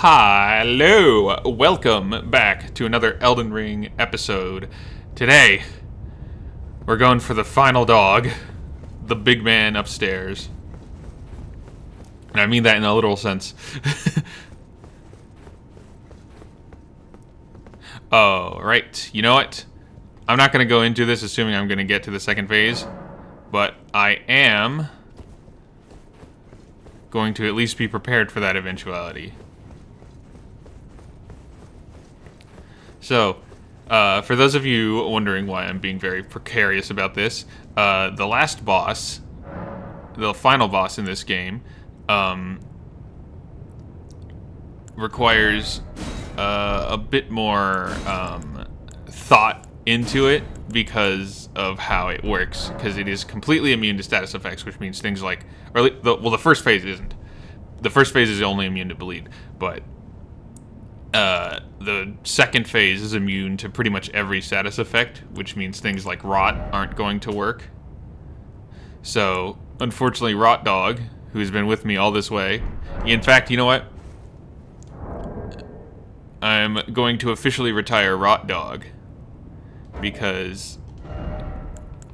Hello! Welcome back to another Elden Ring episode. Today, we're going for the final dog, the big man upstairs. And I mean that in a literal sense. Oh, right. You know what? I'm not going to go into this assuming I'm going to get to the second phase, but I am going to at least be prepared for that eventuality. So, for those of you wondering why I'm being very precarious about this, the last boss, the final boss in this game, requires a bit more thought into it because of how it works, because it is completely immune to status effects, which means things like, the first phase isn't. The first phase is only immune to bleed, but the second phase is immune to pretty much every status effect, which means things like rot aren't going to work. So, unfortunately, Rot Dog, who's been with me all this way, in fact, you know what? I'm going to officially retire Rot Dog, because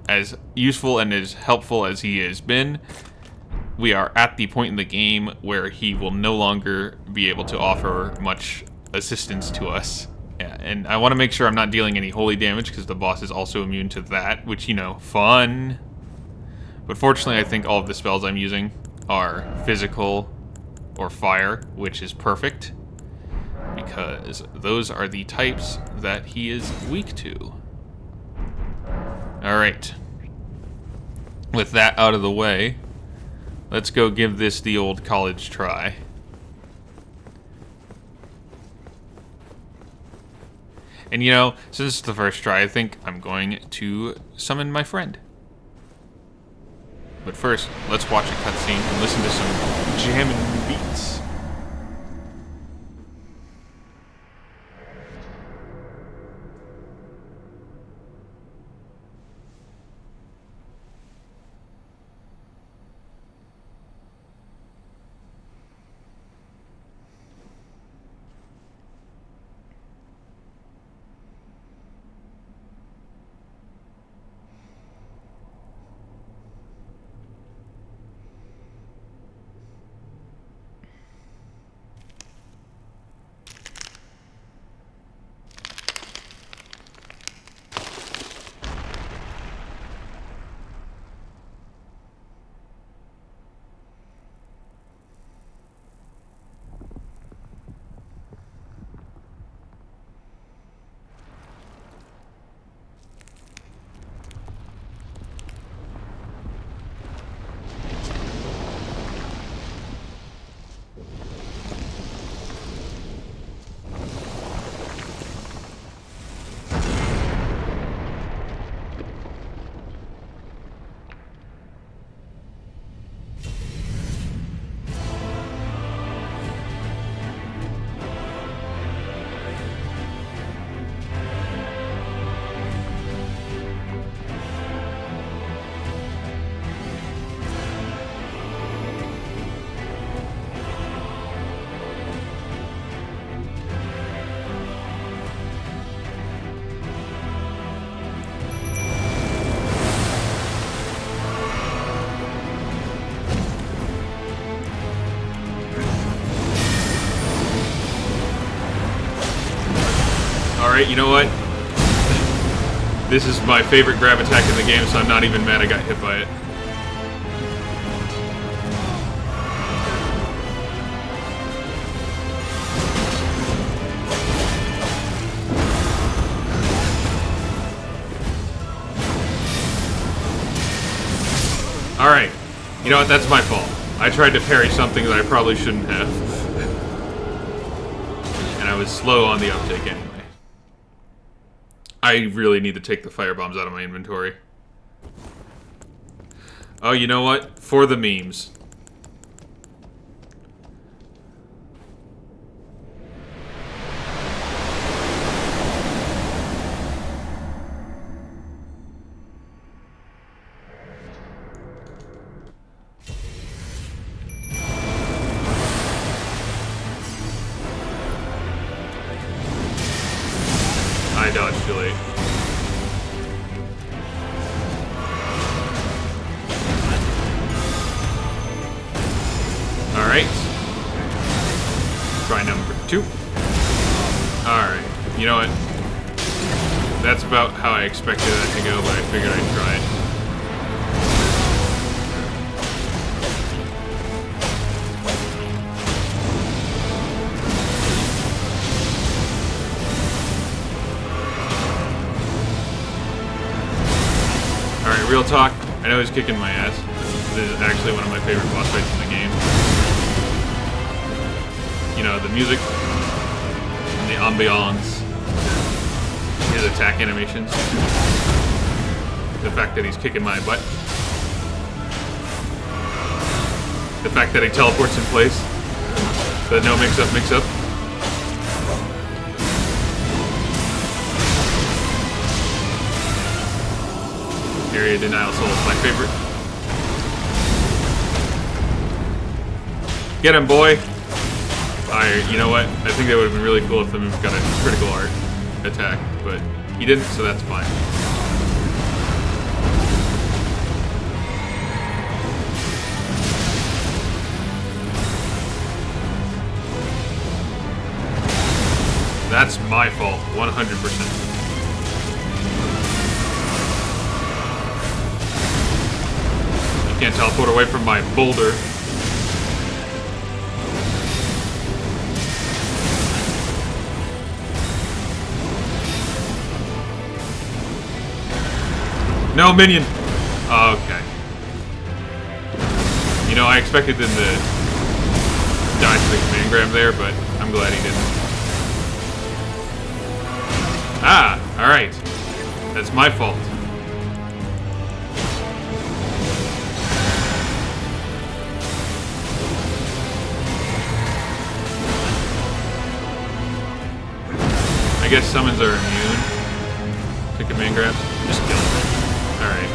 as useful and as helpful as he has been, we are at the point in the game where he will no longer be able to offer much assistance to us. Yeah, and I want to make sure I'm not dealing any holy damage, because the boss is also immune to that, which, you know, fun. But fortunately, I think all of the spells I'm using are physical or fire, which is perfect, because those are the types that he is weak to. Alright. With that out of the way, let's go give this the old college try. And you know, since it's the first try, I think I'm going to summon my friend. But first, let's watch a cutscene and listen to some jammin' beats. Alright, you know what? This is my favorite grab attack in the game, so I'm not even mad I got hit by it. Alright, you know what? That's my fault. I tried to parry something that I probably shouldn't have. And I was slow on the uptake anyway. I really need to take the firebombs out of my inventory. Oh, you know what? For the memes. too late. Alright. Try number 2. Alright. You know what? That's about how I expected that to go, but I figured I'd try it. Alright, real talk. I know he's kicking my ass. This is actually one of my favorite boss fights in the game. You know, the music and the ambiance, his attack animations, the fact that he's kicking my butt, the fact that he teleports in place, the no mix-up, mix-up. Area Denial Soul is my favorite. Get him, boy! You know what? I think that would have been really cool if the move got a critical art attack, but he didn't, so that's fine. That's my fault, 100%. Can't teleport away from my boulder. No minion! Okay. You know, I expected them to die to the command grab there, but I'm glad he didn't. Ah! Alright. That's my fault. I guess summons are immune to command grabs. Just kill them. Alright.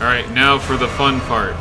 Alright, now for the fun part.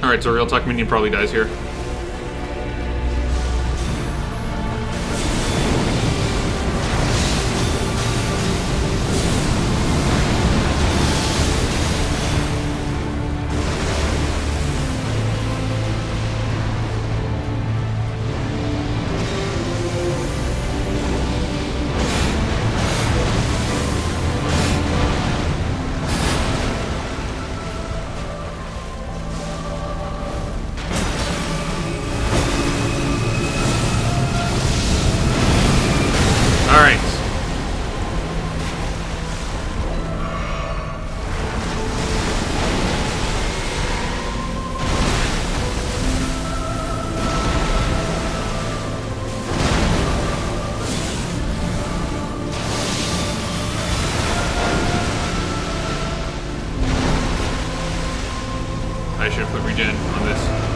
Alright, so Real Talk Minion probably dies here. I should put regen on this.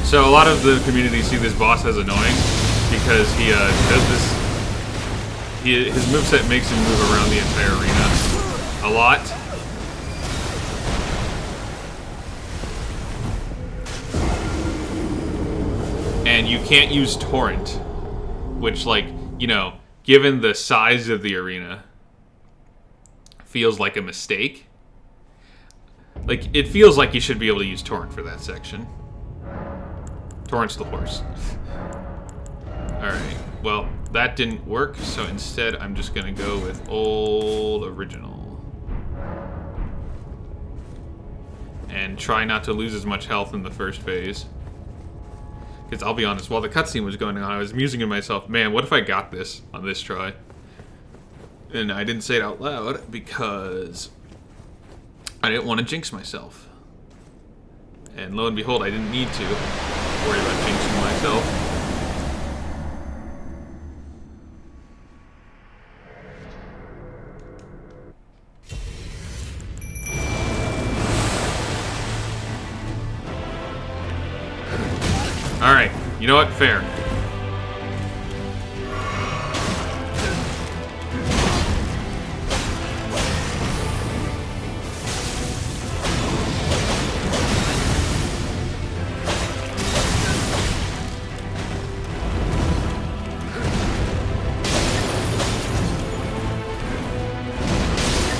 So a lot of the community see this boss as annoying because he does this. His moveset makes him move around the entire arena a lot. And you can't use Torrent, which, like, you know, given the size of the arena, feels like a mistake. Like, it feels like you should be able to use Torrent for that section. Torrent's the horse. Alright, well, that didn't work, so instead I'm just gonna go with old original. And try not to lose as much health in the first phase. Because I'll be honest, while the cutscene was going on, I was musing to myself, man, what if I got this on this try? And I didn't say it out loud because I didn't want to jinx myself. And lo and behold, I didn't need to worry about jinxing myself. Alright, you know what? Fair.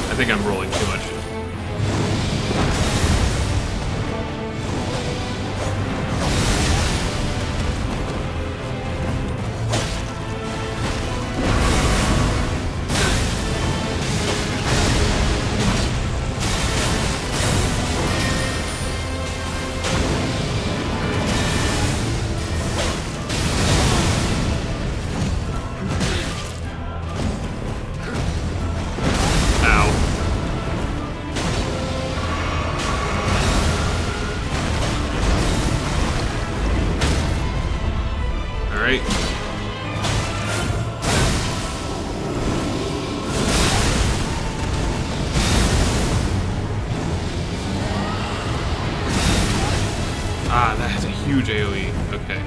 I think I'm rolling too much. Ah, that has a huge AoE. Okay.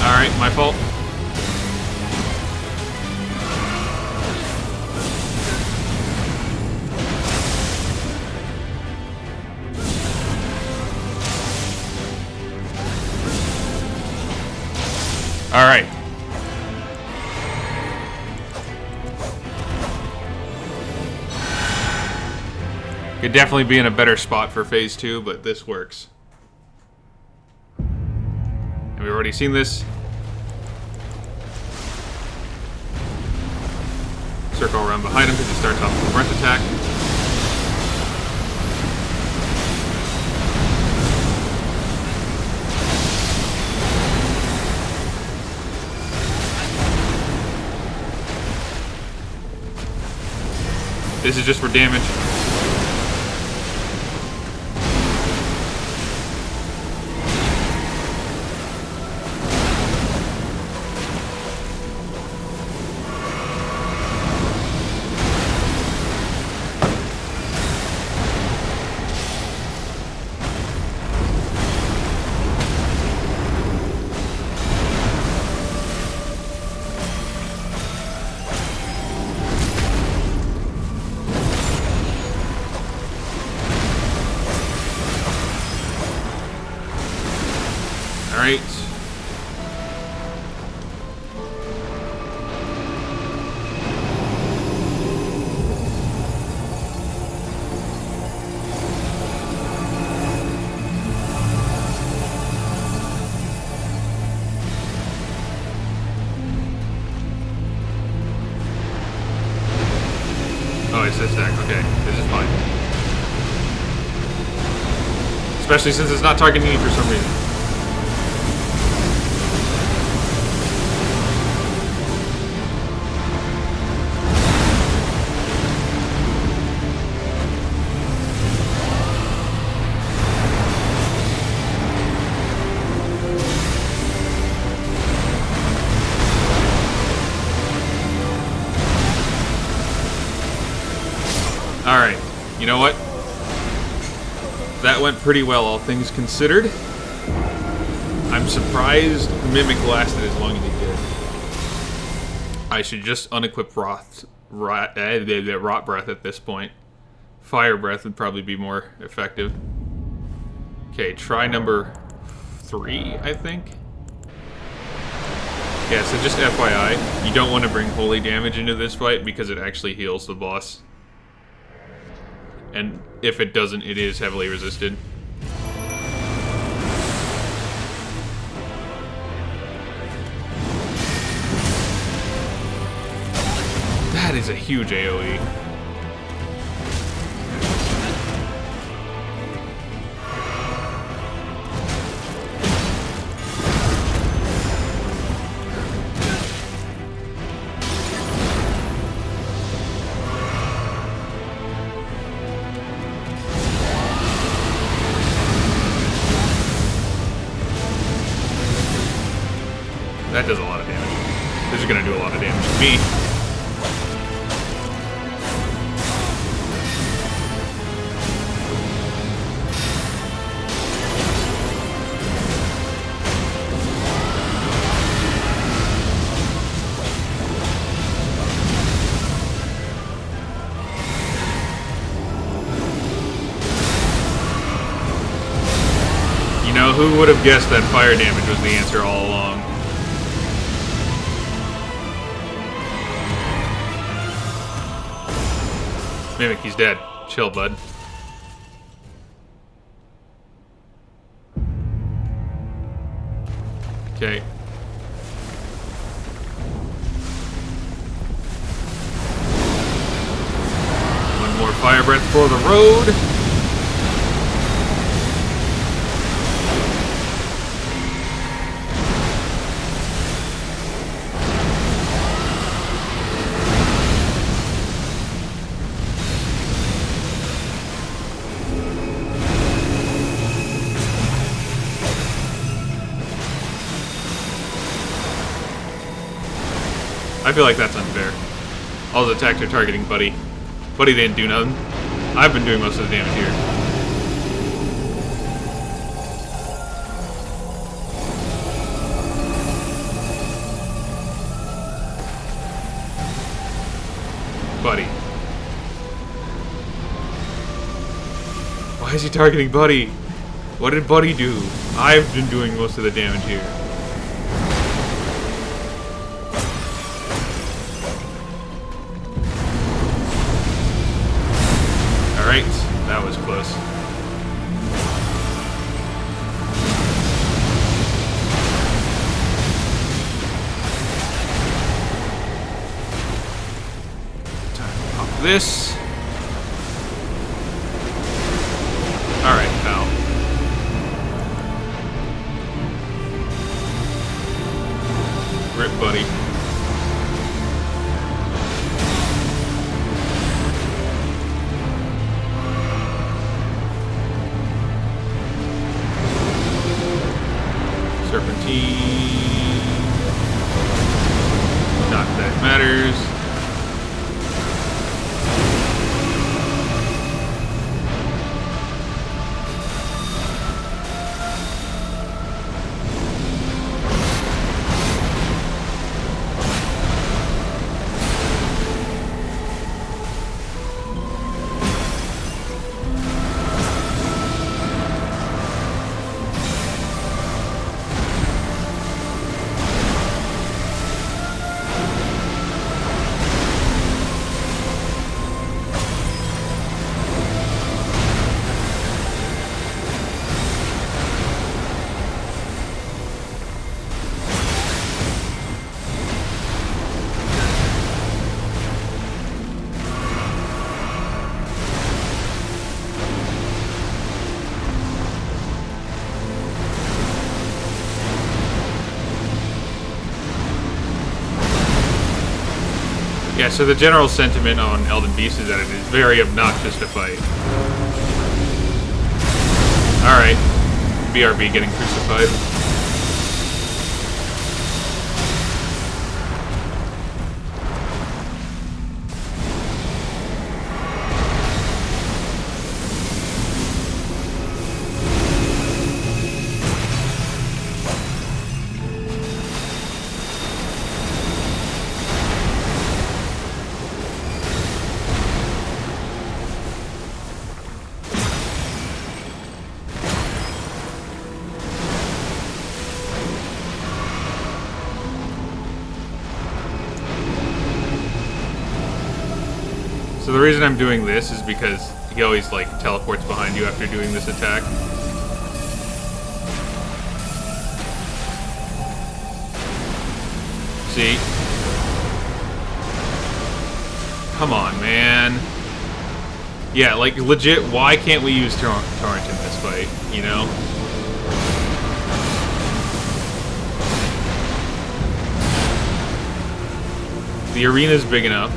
Alright, my fault. Alright. Could definitely be in a better spot for phase 2, but this works. And we've already seen this. Circle around behind him because he starts off with a front attack. This is just for damage. Alright. Especially since it's not targeting me for some reason. Alright, you know what? That went pretty well, all things considered. I'm surprised Mimic lasted as long as he did. I should just unequip Rot Breath at this point. Fire Breath would probably be more effective. Okay, try number 3, I think. Yeah, so just FYI, you don't want to bring holy damage into this fight because it actually heals the boss. And if it doesn't, it is heavily resisted. That is a huge AoE. That does a lot of damage. This is going to do a lot of damage to me. You know, who would have guessed that fire damage was the answer all along? Mimic, he's dead. Chill, bud. Okay. One more fire breath for the road. I feel like that's unfair. All the attacks are targeting Buddy. Buddy didn't do nothing. I've been doing most of the damage here. Buddy. Why is he targeting Buddy? What did Buddy do? I've been doing most of the damage here. Alright, that was close. Time to pop this. Alright, pal. Rip, buddy. Serpentine. Not that it matters. Yeah, so the general sentiment on Elden Beast is that it is very obnoxious to fight. Alright. BRB getting crucified. So the reason I'm doing this is because he always, like, teleports behind you after doing this attack. See? Come on, man. Yeah, like, legit, why can't we use Torrent in this fight, you know? The arena's big enough.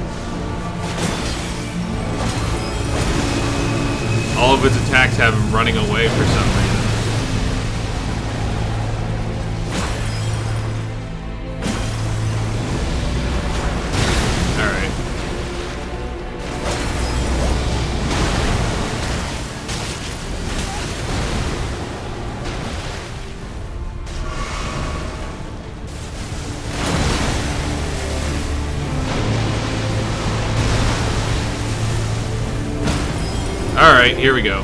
All of its attacks have him running away for some reason. Alright. Alright, here we go.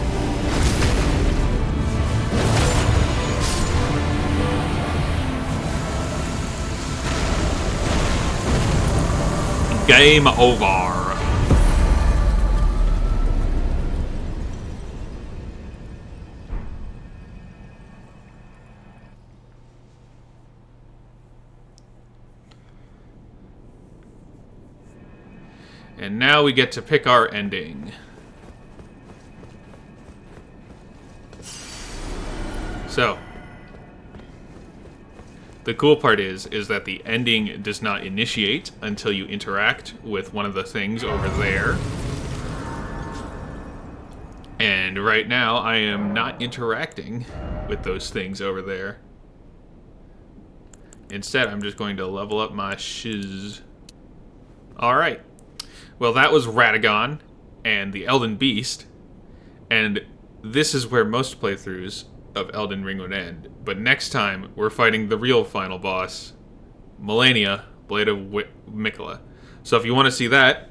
Game over. And now we get to pick our ending. So, the cool part is that the ending does not initiate until you interact with one of the things over there. And right now, I am not interacting with those things over there. Instead, I'm just going to level up my shiz. Alright. Well, that was Radagon and the Elden Beast. And this is where most playthroughs of Elden Ring would end. But next time, we're fighting the real final boss, Melania, Blade of Miquella. So if you want to see that,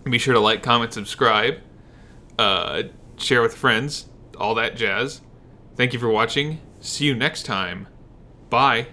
be sure to like, comment, subscribe, share with friends, all that jazz. Thank you for watching. See you next time. Bye.